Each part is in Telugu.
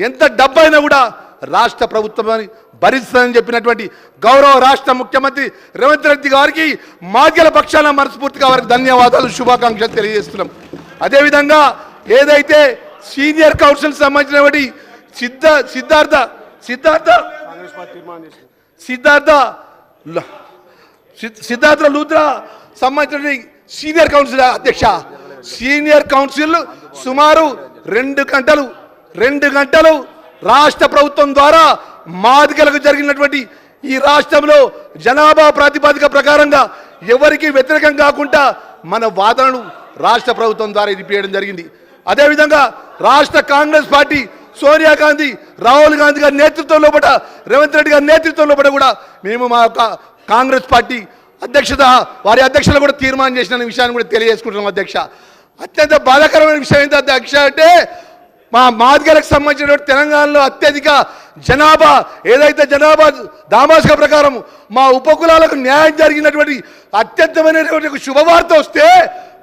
ఎంత డబ్బైనా కూడా రాష్ట్ర ప్రభుత్వాన్ని భరిస్తుందని చెప్పినటువంటి గౌరవ రాష్ట్ర ముఖ్యమంత్రి రేవంత్ రెడ్డి గారికి మాదిగల పక్షాన మనస్ఫూర్తిగా వారికి ధన్యవాదాలు, శుభాకాంక్షలు తెలియజేస్తున్నాం. అదేవిధంగా ఏదైతే సీనియర్ కౌన్సిల్ సంబంధించినటువంటి సిద్ధార్థ లూత్రా సంబంధించిన సీనియర్ కౌన్సిల్ అధ్యక్ష, సీనియర్ కౌన్సిల్ సుమారు 2 గంటలు రాష్ట్ర ప్రభుత్వం ద్వారా మాదిగలకు జరిగినటువంటి ఈ రాష్ట్రంలో జనాభా ప్రాతిపదిక ప్రకారంగా ఎవరికి వ్యతిరేకం కాకుండా మన వాదనను రాష్ట్ర ప్రభుత్వం ద్వారా ఇప్పించడం జరిగింది. అదేవిధంగా రాష్ట్ర కాంగ్రెస్ పార్టీ సోనియా గాంధీ, రాహుల్ గాంధీ గారి నేతృత్వంలో పట, రేవంత్ రెడ్డి గారి నేతృత్వంలో పట కూడా మేము మా యొక్క కాంగ్రెస్ పార్టీ వారి అధ్యక్షులు కూడా తీర్మానం చేసిన విషయాన్ని కూడా తెలియజేసుకుంటున్నాం అధ్యక్ష. అత్యంత బాధాకరమైన విషయం ఏంటి అధ్యక్ష అంటే, మా మాదిగలకు సంబంధించిన తెలంగాణలో అత్యధిక జనాభా ఏదైతే జనాభా దామాసిక ప్రకారం మా ఉపకులాలకు న్యాయం జరిగినటువంటి అత్యంతమైనటువంటి శుభవార్త వస్తే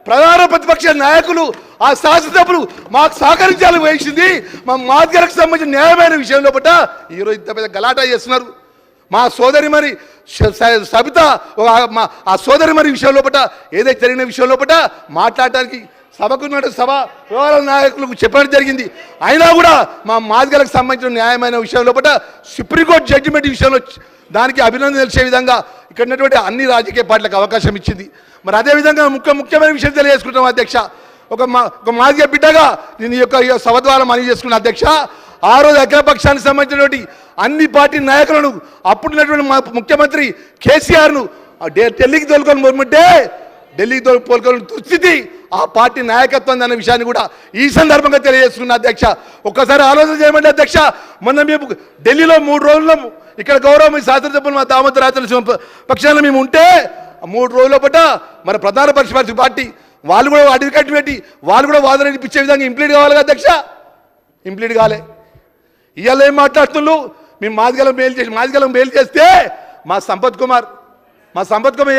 ప్రధాన ప్రతిపక్ష నాయకులు ఆ శాసనసభ్యులు మాకు సహకరించాలని వహించింది. మా మాదిగలకు సంబంధించిన న్యాయమైన విషయంలో పట్ల ఈరోజు ఇంత పెద్ద గలాటా చేస్తున్నారు. మా సోదరి మరి సబిత ఆ సోదరి మరి విషయంలో పట్ల ఏదైతే జరిగిన విషయంలో పట్ల మాట్లాడటానికి సభకున్న సభ వ్యవహార నాయకులకు చెప్పడం జరిగింది. అయినా కూడా మా మాదిగలకు సంబంధించిన న్యాయమైన విషయంలో పట్ల సుప్రీంకోర్టు జడ్జిమెంట్ విషయంలో దానికి అభినందన తెలిసే విధంగా ఇక్కడ ఉన్నటువంటి అన్ని రాజకీయ పార్టీలకు అవకాశం ఇచ్చింది. మరి అదేవిధంగా ముఖ్యమైన విషయం తెలియజేసుకుంటాం అధ్యక్ష. ఒక మాదిగ బిడ్డగా నేను యొక్క సభ ద్వారా మనవి చేసుకున్న అధ్యక్ష, ఆ రోజు అఖిలపక్షానికి సంబంధించినటువంటి అన్ని పార్టీ నాయకులను అప్పుడున్నటువంటి ముఖ్యమంత్రి కేసీఆర్ను ఢిల్లీకి తోలుకొని ఢిల్లీకి తోలుకొని దుస్థితి ఆ పార్టీ నాయకత్వం అన్న విషయాన్ని కూడా ఈ సందర్భంగా తెలియజేసుకున్న అధ్యక్ష. ఒక్కసారి ఆలోచన చేయమంటే అధ్యక్ష, మొన్న మేము ఢిల్లీలో 3 రోజుల్లో ఇక్కడ గౌరవ శాస్త్రసభ్యులు మా దామోదర రాజనరసింహ పక్షాన మేము ఉంటే 3 రోజుల పట మన ప్రధాన పరిషత్ పార్టీ వాళ్ళు కూడా అడ్వకేట్ పెట్టి వాళ్ళు కూడా వాదన వినిపించే విధంగా ఇంప్లీడ్ కావాలి కదా అధ్యక్ష. ఇంప్లీడ్ కాలే. ఇవాళ ఏం మాట్లాడుతున్నారు, మేము మాదిగలం మేలు చేస్తే మా సంపత్ కుమార్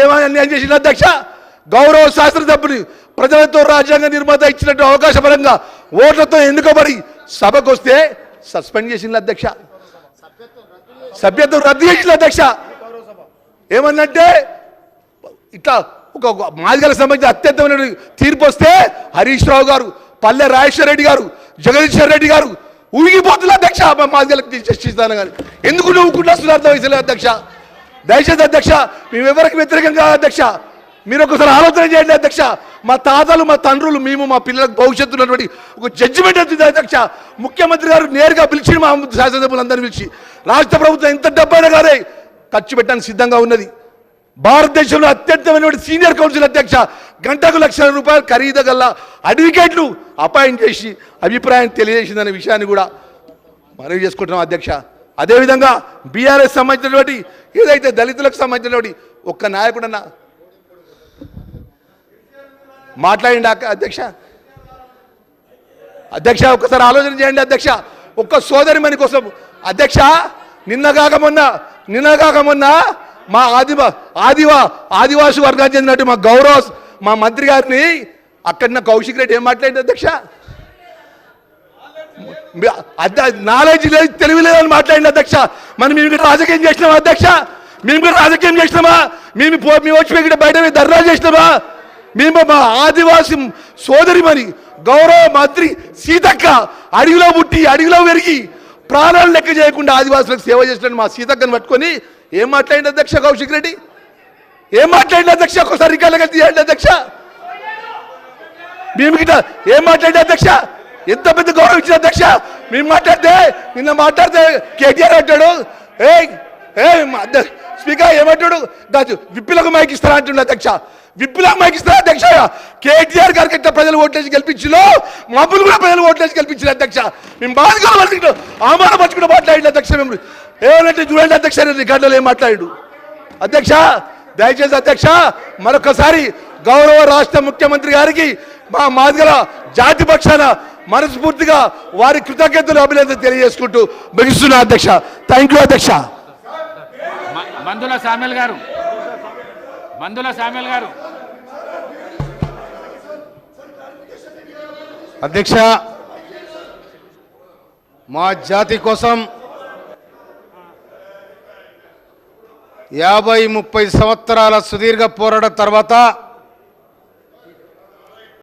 ఏమని అన్యాయం చేసిన అధ్యక్ష. గౌరవ శాస్త్రసభ్యులు ప్రజలతో రాజ్యాంగ నిర్మాత ఇచ్చినట్టు అవకాశపరంగా ఓట్లతో ఎన్నుకోబడి సభకు వస్తే సస్పెండ్ చేసిన అధ్యక్ష, సభ్యత్వం రద్దు చేసిన అధ్యక్ష. ఏమన్నంటే ఇట్లా ఒక మాదిగలకు సంబంధించిన అత్యంతమైన తీర్పు వస్తే హరీష్ రావు గారు, పల్లె రాజేశ్వర రెడ్డి గారు, జగదీశ్వర్ రెడ్డి గారు ఊగిపోతున్నారు అధ్యక్ష. మాదిగలకు చర్చిస్తాను కానీ ఎందుకు నవ్వుకుంటున్నారు అర్థం అధ్యక్ష. దయచేసి అధ్యక్ష, మేము ఎవరికి వ్యతిరేకంగా అధ్యక్ష, మీరు ఒకసారి ఆలోచన చేయండి అధ్యక్ష. మా తాతలు మా తండ్రులు మేము మా పిల్లలకు భవిష్యత్తు ఉన్నటువంటి ఒక జడ్జిమెంట్ వచ్చింది అధ్యక్ష. ముఖ్యమంత్రి గారు నేరుగా పిలిచి మా శాసనసభ్యులందరినీ పిలిచి రాష్ట్ర ప్రభుత్వం ఎంత డబ్బైనా కానీ ఖర్చు పెట్టడానికి సిద్ధంగా ఉన్నది. భారతదేశంలో అత్యంతమైనటువంటి సీనియర్ కౌన్సిల్ అధ్యక్ష గంటకు ₹1,00,000 ఖరీదు గల అడ్వకేట్లు అపాయింట్ చేసి అభిప్రాయం తెలియజేసిందనే విషయాన్ని కూడా మనవి చేసుకుంటున్నాం అధ్యక్ష. అదేవిధంగా బీఆర్ఎస్ సంబంధించినటువంటి ఏదైతే దళితులకు సంబంధించినటువంటి ఒక్క నాయకుడన్నా మాట్లాడింది అధ్యక్ష. ఒక్కసారి ఆలోచన చేయండి అధ్యక్ష. ఒక్క సోదరిమణి కోసం అధ్యక్ష, నిన్నగాక మొన్న మా ఆదివాసి వర్గానికి చెందినట్టు మా మంత్రి గారిని అక్కడ కౌశిక్ రెడ్డి ఏం మాట్లాడింది అధ్యక్ష. నాలెడ్జ్ లేదు, తెలివి లేదని మాట్లాడింది అధ్యక్ష. మేము ఇక్కడ రాజకీయం చేసినామా అధ్యక్ష? మేము వచ్చి ఇక్కడ బయట ధర్నా చేసినామా? మేము మా ఆదివాసి సోదరిమణి గౌరవ మంత్రి సీతక్క అడవిలో పుట్టి అడవిలో పెరిగి ప్రాణాలు లెక్క చేయకుండా ఆదివాసులకు సేవ చేసినట్టు మా సీతక్కను పట్టుకొని ఏం మాట్లాడింది అధ్యక్ష కౌశిక్ రెడ్డి? ఏం మాట్లాడింది అధ్యక్ష? ఒకసారి రికార్డులు తీయండి అధ్యక్ష. మేము గిట్ట ఏం మాట్లాడి అధ్యక్ష? ఎంత పెద్ద గౌరవం ఇచ్చిన అధ్యక్ష. మేము నిన్న మాట్లాడితే కేటీఆర్ అంటాడు, స్పీకర్ ఏమంటాడు, విప్పులకు మైక్ ఇస్తారా అంటుండే అధ్యక్ష. విప్పులకు మైక్ ఇస్తారా అధ్యక్ష? కేటీఆర్ గారికి ఎట్లా ప్రజలు ఓట్లేసి గెలిపించిలో మబ్బులు కూడా ప్రజలు ఓట్లేసి గెలిపించిన అధ్యక్ష. మేము బాధగా అవమానపరుచుకుంటూ మాట్లాడింది అధ్యక్ష. మేము ఏమంటే చూడండి అధ్యక్ష, రికార్డులో ఏం మాట్లాడు అధ్యక్ష. దయచేసి అధ్యక్ష, మరొకసారి గౌరవ రాష్ట్ర ముఖ్యమంత్రి గారికి మా మాదిగల జాతి పక్షాన మనస్ఫూర్తిగా వారి కృతజ్ఞతలు అభినందన తెలియజేసుకుంటూ ముగిస్తున్నా అధ్యక్ష. థ్యాంక్ యూ అధ్యక్ష. మందుల సామ్యాల్ గారు అధ్యక్ష, మా జాతి కోసం 50-30 సంవత్సరాల సుదీర్ఘ పోరాటం తర్వాత